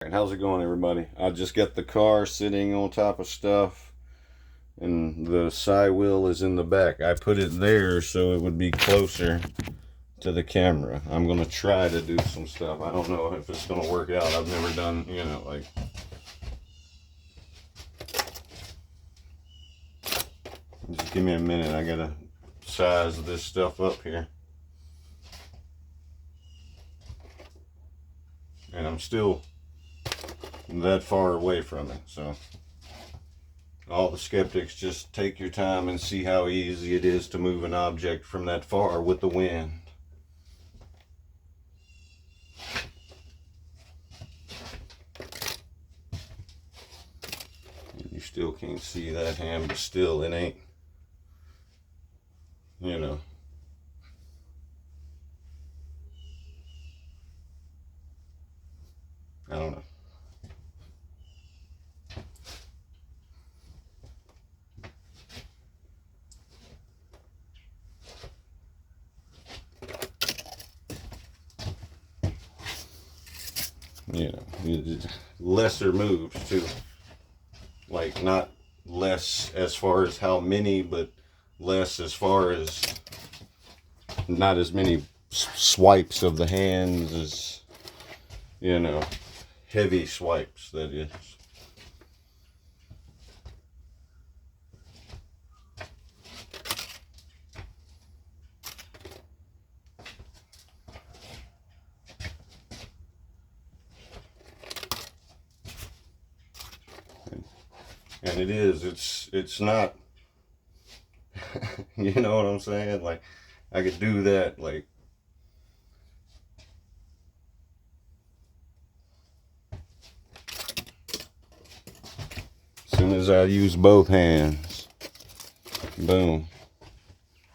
Alright, how's it going, everybody? I just got the car sitting on top of stuff and the side wheel is in the back. I put it there so it would be closer to the camera. I'm gonna try to do some stuff. I don't know if it's gonna work out. I've never done, like, just give me a minute. I gotta size this stuff up here. And I'm still that far away from it, so all the skeptics, just take your time and see how easy it is to move an object from that far with the wind. You still can't see that hand, but still it ain't, I don't know. Lesser moves too. Like, not less as far as how many, but less as far as not as many swipes of the hands as, heavy swipes, that is. And it's not, you know what I'm saying? Like, I could do that, like, as soon as I use both hands, boom.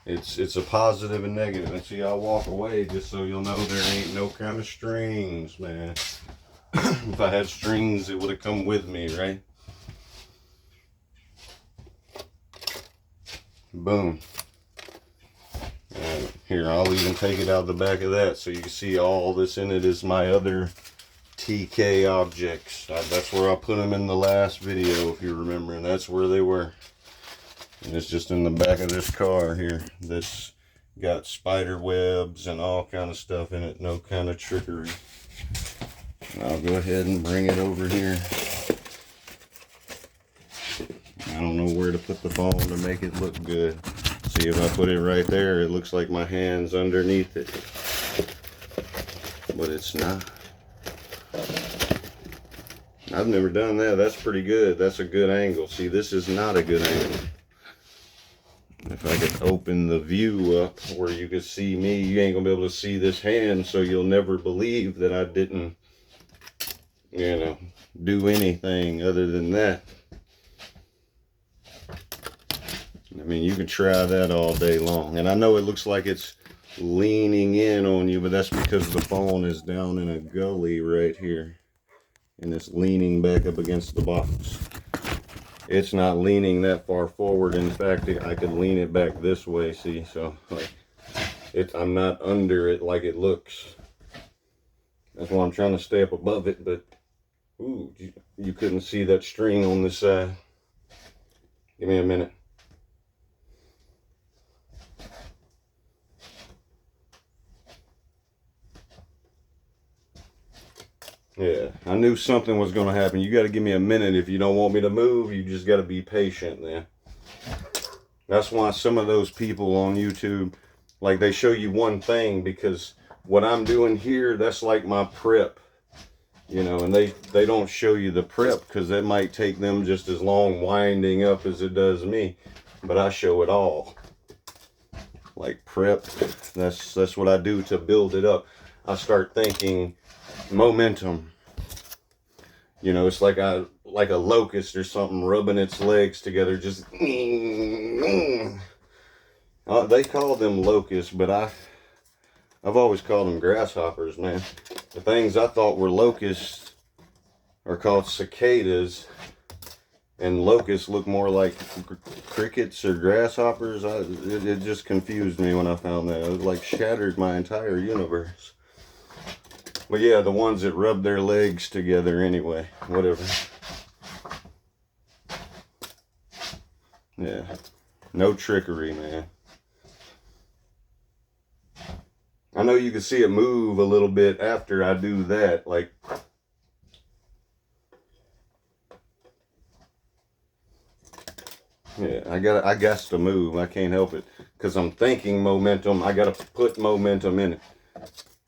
It's a positive and negative. And see, I'll walk away just so you'll know there ain't no kind of strings, man. If I had strings, it would have come with me, right? Boom. And here, I'll even take it out the back of that so you can see all this in it is my other TK objects. That's where I put them in the last video, if you remember, and that's where they were. And it's just in the back of this car here. That's got spider webs and all kind of stuff in it, no kind of trickery. I'll go ahead and bring it over here. I don't know where to put the phone to make it look good. See, if I put it right there, it looks like my hand's underneath it. But it's not. I've never done that. That's pretty good. That's a good angle. See, this is not a good angle. If I could open the view up where you could see me, you ain't gonna be able to see this hand, so you'll never believe that I didn't, do anything other than that. I mean, you can try that all day long. And I know it looks like it's leaning in on you, but that's because the phone is down in a gully right here. And it's leaning back up against the box. It's not leaning that far forward. In fact, I could lean it back this way, see? So, like, I'm not under it like it looks. That's why I'm trying to stay up above it, but, ooh, you couldn't see that string on this side. Give me a minute. Yeah, I knew something was going to happen. You got to give me a minute. If you don't want me to move, you just got to be patient then. That's why some of those people on YouTube, like, they show you one thing, because what I'm doing here, that's like my prep, and they don't show you the prep because that might take them just as long winding up as it does me. But I show it all. Like prep, that's what I do to build it up. I start thinking momentum. It's like a locust or something rubbing its legs together, just they call them locusts, but I've always called them grasshoppers, man. The things I thought were locusts are called cicadas, and locusts look more like crickets or grasshoppers. It just confused me when I found that. It like shattered my entire universe. But yeah, the ones that rub their legs together anyway. Whatever. Yeah. No trickery, man. I know you can see it move a little bit after I do that. Like, yeah, I got to move. I can't help it. Because I'm thinking momentum. I got to put momentum in it.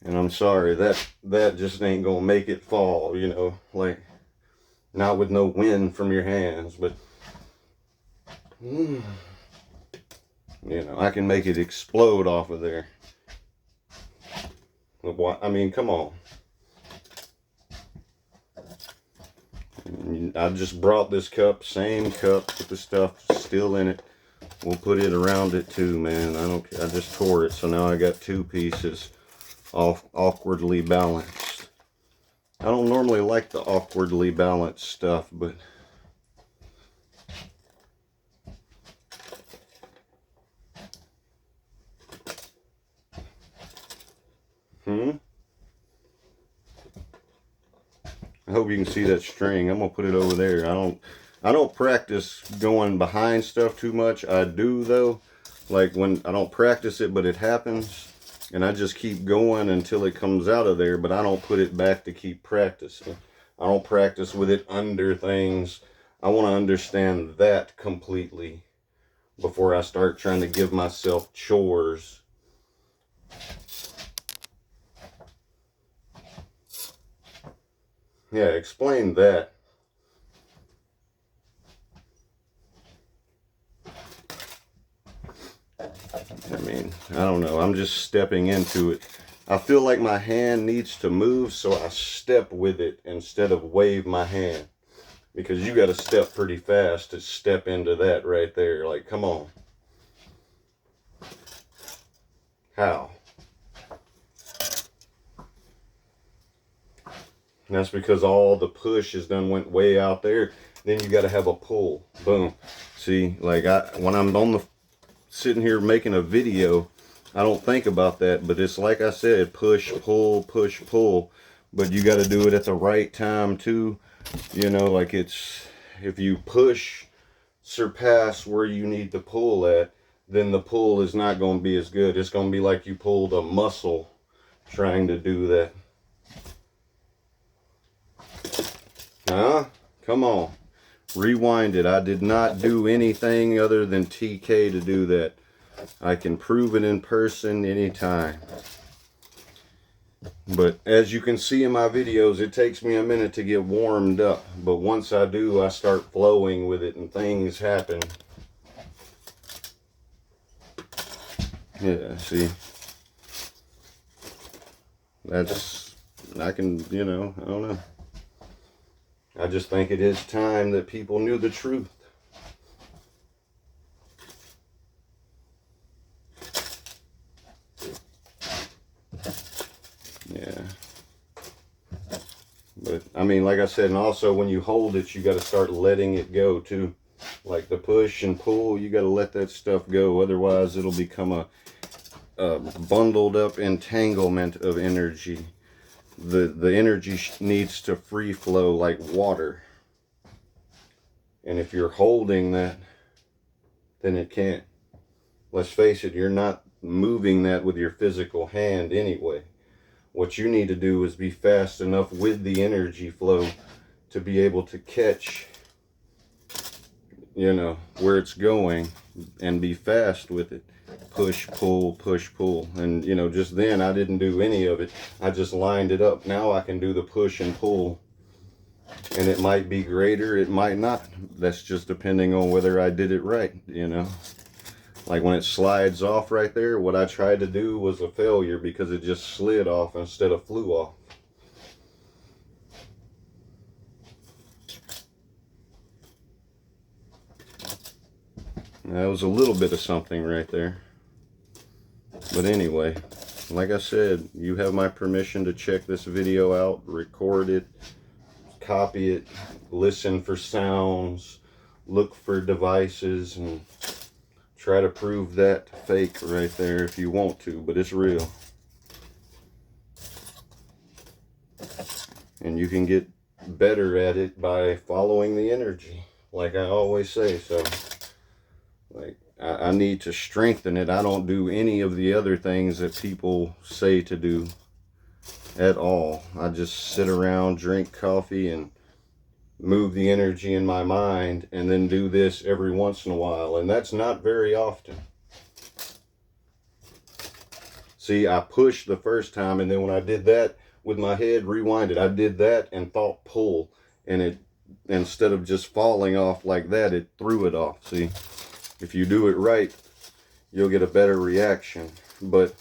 And I'm sorry, that just ain't going to make it fall, you know. Like, not with no wind from your hands. But, you know, I can make it explode off of there. I mean, come on. I just brought this cup, same cup with the stuff still in it. We'll put it around it too, man. I just tore it, so now I got two pieces off awkwardly balanced. I don't normally like the awkwardly balanced stuff, but I hope you can see that string. I'm gonna put it over there. I don't practice going behind stuff too much. I do though. Like when I don't practice it, but it happens. And I just keep going until it comes out of there, but I don't put it back to keep practicing. I don't practice with it under things. I want to understand that completely before I start trying to give myself chores. Yeah, explain that. I mean, I don't know. I'm just stepping into it. I feel like my hand needs to move, so I step with it instead of wave my hand. Because you got to step pretty fast to step into that right there. Like, come on. How? And that's because all the push is done went way out there. Then you got to have a pull. Boom. See, like when I'm sitting here making a video, I don't think about that. But it's like I said, push, pull, push, pull. But you got to do it at the right time too. You know, like if you push surpass where you need to pull at, then the pull is not going to be as good. It's going to be like you pulled a muscle trying to do that. Huh? Come on. Rewind it. I did not do anything other than TK to do that. I can prove it in person anytime. But as you can see in my videos, it takes me a minute to get warmed up. But once I do, I start flowing with it and things happen. Yeah, see. I can, you know, I don't know. I just think it is time that people knew the truth. Yeah. But, I mean, like I said, and also when you hold it, you got to start letting it go, too. Like the push and pull, you got to let that stuff go. Otherwise, it'll become a bundled up entanglement of energy. The energy needs to free flow like water. And if you're holding that, then it can't. Let's face it, you're not moving that with your physical hand anyway. What you need to do is be fast enough with the energy flow to be able to catch, you know, where it's going and be fast with it. Push, pull, push, pull. And, you know, just then I didn't do any of it. I just lined it up. Now I can do the push and pull. And it might be greater, it might not. That's just depending on whether I did it right, you know. Like when it slides off right there, what I tried to do was a failure because it just slid off instead of flew off. That was a little bit of something right there. But anyway, like I said, you have my permission to check this video out, record it, copy it, listen for sounds, look for devices, and try to prove that fake right there if you want to, but it's real. And you can get better at it by following the energy, like I always say. So, like, I need to strengthen it. I don't do any of the other things that people say to do at all. I just sit around, drink coffee, and move the energy in my mind, and then do this every once in a while. And that's not very often. See, I pushed the first time, and then when I did that with my head rewinded, I did that and thought pull, and it, instead of just falling off like that, it threw it off. See, if you do it right, you'll get a better reaction. But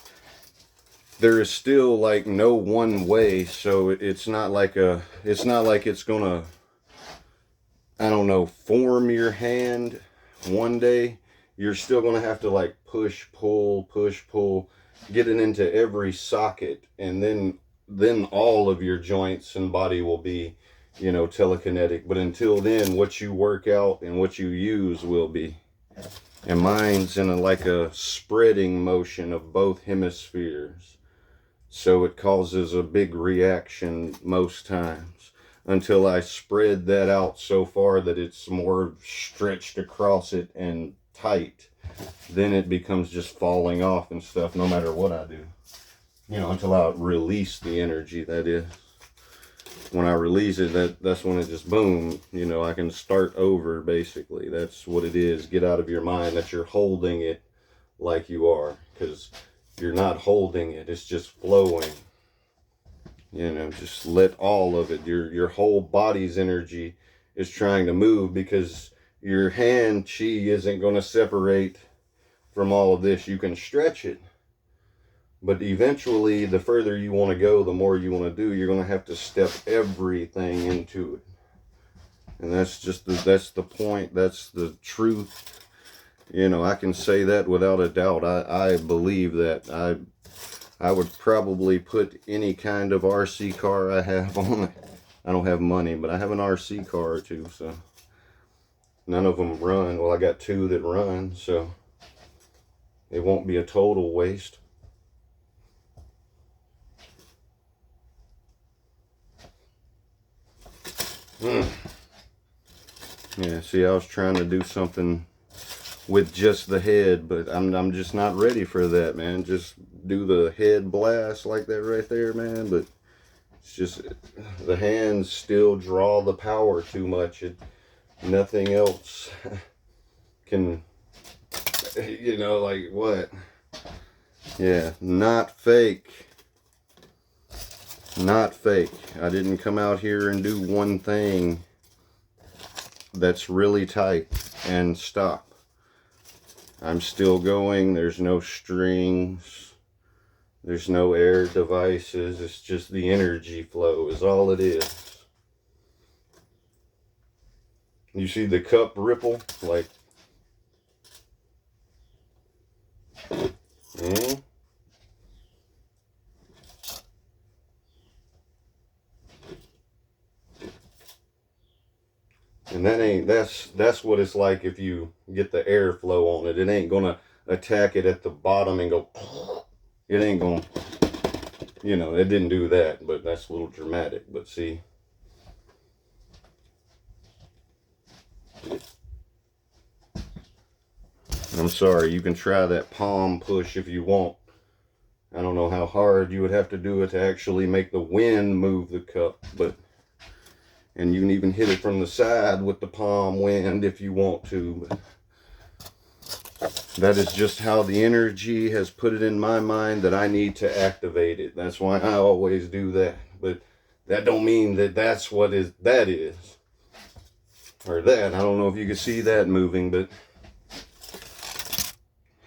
there is still like no one way, so it's not like it's gonna, I don't know, form your hand one day. You're still gonna have to like push, pull, get it into every socket, and then all of your joints and body will be, you know, telekinetic. But until then, what you work out and what you use will be. And mine's in like a spreading motion of both hemispheres, so it causes a big reaction most times, until I spread that out so far that it's more stretched across it and tight. Then it becomes just falling off and stuff, no matter what I do. You know, until I release the energy, that is. When I release it, that's when it just boom, you know, I can start over, basically. That's what it is. Get out of your mind that you're holding it like you are, because you're not holding it, it's just flowing. You know, just let all of it, your whole body's energy is trying to move, because your hand chi isn't going to separate from all of this. You can stretch it, but eventually the further you want to go, the more you want to do, you're going to have to step everything into it. And that's just that's the point, that's the truth. You know, I can say that without a doubt. I believe that. I would probably put any kind of RC car I have on it. I don't have money, but I have an RC car or two, so none of them run. Well, I got two that run, so it won't be a total waste. Yeah, see, I was trying to do something with just the head, but I'm just not ready for that, man. Just do the head blast like that right there, man. But it's just, the hands still draw the power too much. Nothing else can, you know, like what? Yeah, not fake. Not fake. I didn't come out here and do one thing that's really tight and stop. I'm still going. There's no strings. There's no air devices. It's just the energy flow is all it is. You see the cup ripple? Like, And that's what it's like if you get the airflow on it. It ain't gonna attack it at the bottom and go, it ain't gonna, you know, it didn't do that, but that's a little dramatic. But see, I'm sorry, you can try that palm push if you want. I don't know how hard you would have to do it to actually make the wind move the cup, but, and you can even hit it from the side with the palm wind if you want to. But that is just how the energy has put it in my mind that I need to activate it. That's why I always do that. But that don't mean that that's what that is. Or that. I don't know if you can see that moving, but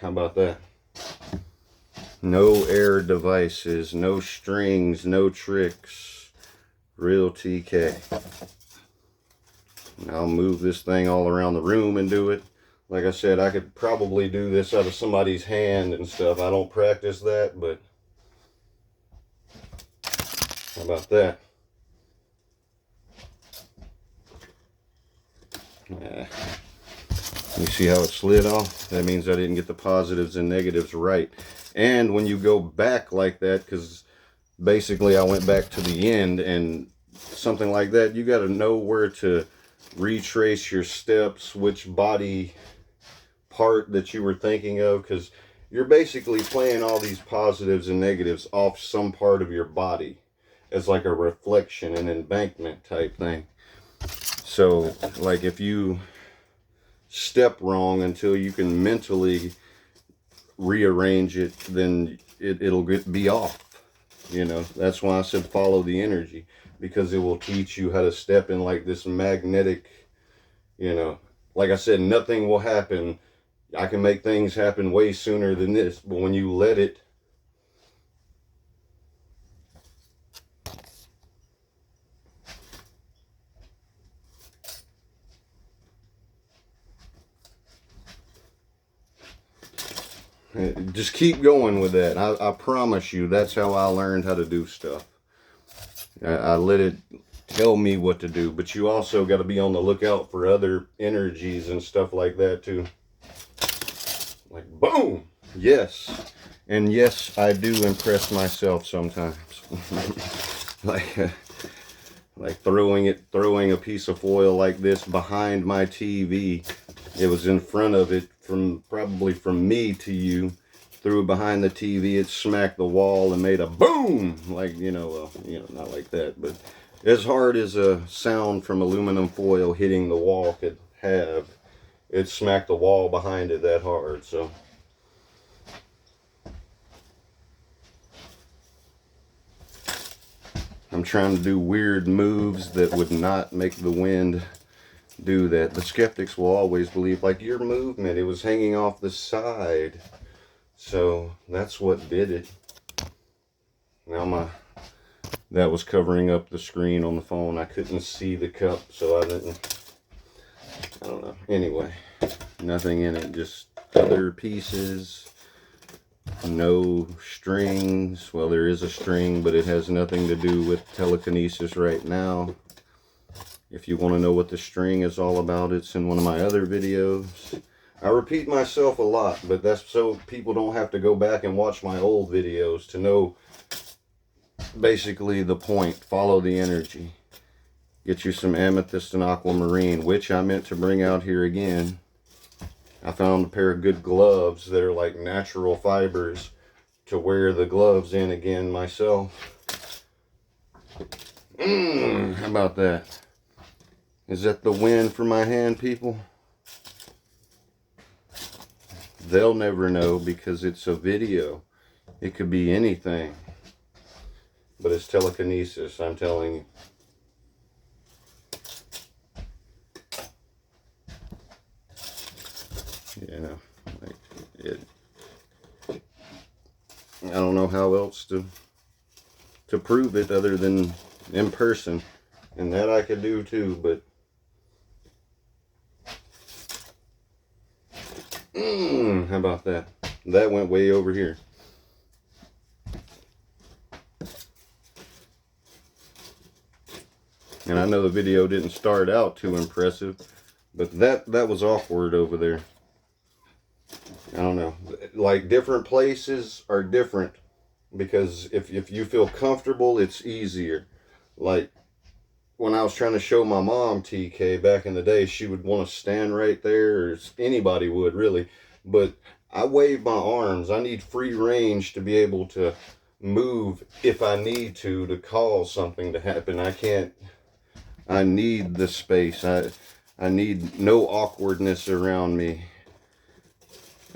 how about that? No air devices, no strings, no tricks. Real TK. And I'll move this thing all around the room and do it. Like I said, I could probably do this out of somebody's hand and stuff. I don't practice that, but how about that? You see how it slid off? That means I didn't get the positives and negatives right. And when you go back like that, because basically I went back to the end and something like that, you got to know where to retrace your steps, which body part that you were thinking of, because you're basically playing all these positives and negatives off some part of your body as like a reflection, an embankment type thing. So like if you step wrong until you can mentally rearrange it, then it'll be off. You know, that's why I said follow the energy, because it will teach you how to step in like this magnetic, you know, like I said, nothing will happen. I can make things happen way sooner than this, but when you let it, just keep going with that. I promise you, that's how I learned how to do stuff. I let it tell me what to do, but you also got to be on the lookout for other energies and stuff like that too. Like boom, yes, and yes, I do impress myself sometimes. like throwing a piece of foil like this behind my TV. It was in front of it, probably from me to you. Threw it behind the TV, it smacked the wall and made a boom, like, not like that, but as hard as a sound from aluminum foil hitting the wall could have, it smacked the wall behind it that hard. So I'm trying to do weird moves that would not make the wind do that. The skeptics will always believe, like, your movement, it was hanging off the side. So that's what did it. Now that was covering up the screen on the phone. I couldn't see the cup, so I don't know. Anyway, nothing in it, just other pieces, no strings. Well, there is a string, but it has nothing to do with telekinesis right now. If you want to know what the string is all about, it's in one of my other videos. I repeat myself a lot, but that's so people don't have to go back and watch my old videos to know basically the point. Follow the energy. Get you some amethyst and aquamarine, which I meant to bring out here again. I found a pair of good gloves that are like natural fibers to wear the gloves in again myself. How about that? Is that the win for my hand, people? They'll never know because it's a video. It could be anything. But it's telekinesis, I'm telling you. Like it. I don't know how else to prove it other than in person. And that I could do too, but how about that? That went way over here. And I know the video didn't start out too impressive, but that was awkward over there. I don't know. Like, different places are different, because if you feel comfortable, it's easier. Like, when I was trying to show my mom TK back in the day, she would want to stand right there, or anybody would really. But I wave my arms. I need free range to be able to move if I need to cause something to happen. I need the space. I need no awkwardness around me.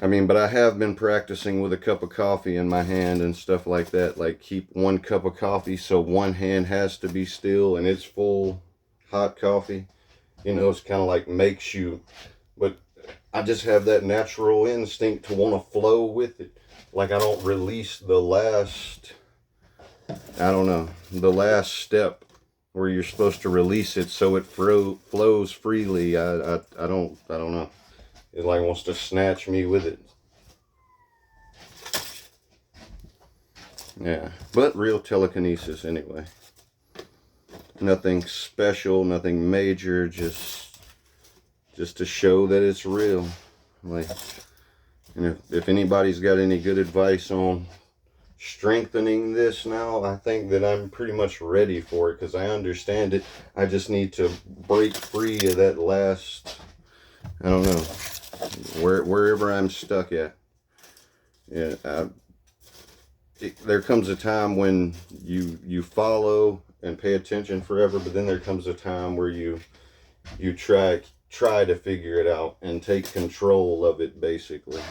I mean, but I have been practicing with a cup of coffee in my hand and stuff like that. Like, keep one cup of coffee so one hand has to be still and it's full hot coffee. It's kind of like makes you, but I just have that natural instinct to want to flow with it. Like, I don't release the last step where you're supposed to release it so it flows freely. I don't know. It like wants to snatch me with it. Yeah, but real telekinesis anyway. Nothing special, nothing major, just to show that it's real. Like, and if anybody's got any good advice on strengthening this now. I think that I'm pretty much ready for it because I understand it. I just need to break free of that last, I don't know, wherever I'm stuck at. Yeah, there comes a time when you follow and pay attention forever, but then there comes a time where you try to figure it out and take control of it, basically.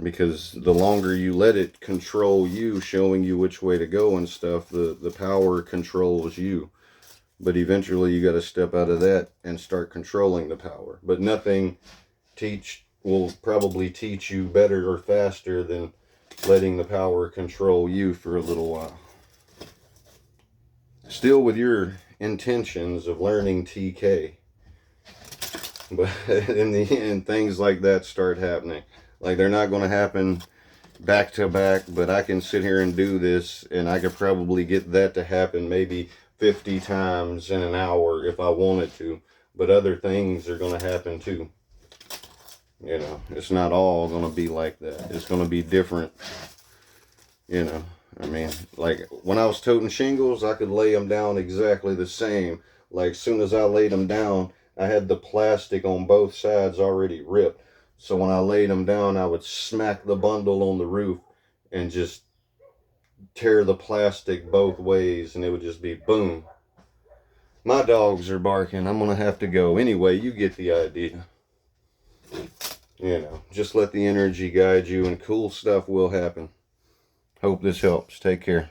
Because the longer you let it control you, showing you which way to go and stuff, the power controls you. But eventually you got to step out of that and start controlling the power. But nothing will probably teach you better or faster than letting the power control you for a little while. Still with your intentions of learning TK. But in the end, things like that start happening. Like, they're not going to happen back to back, but I can sit here and do this, and I could probably get that to happen maybe 50 times in an hour if I wanted to. But other things are going to happen too. You know, it's not all going to be like that. It's going to be different. You know, I mean, like when I was toting shingles, I could lay them down exactly the same. Like, as soon as I laid them down, I had the plastic on both sides already ripped. So when I laid them down, I would smack the bundle on the roof and just tear the plastic both ways, and it would just be boom. My dogs are barking. I'm going to have to go. Anyway, you get the idea. You know, just let the energy guide you, and cool stuff will happen. Hope this helps. Take care.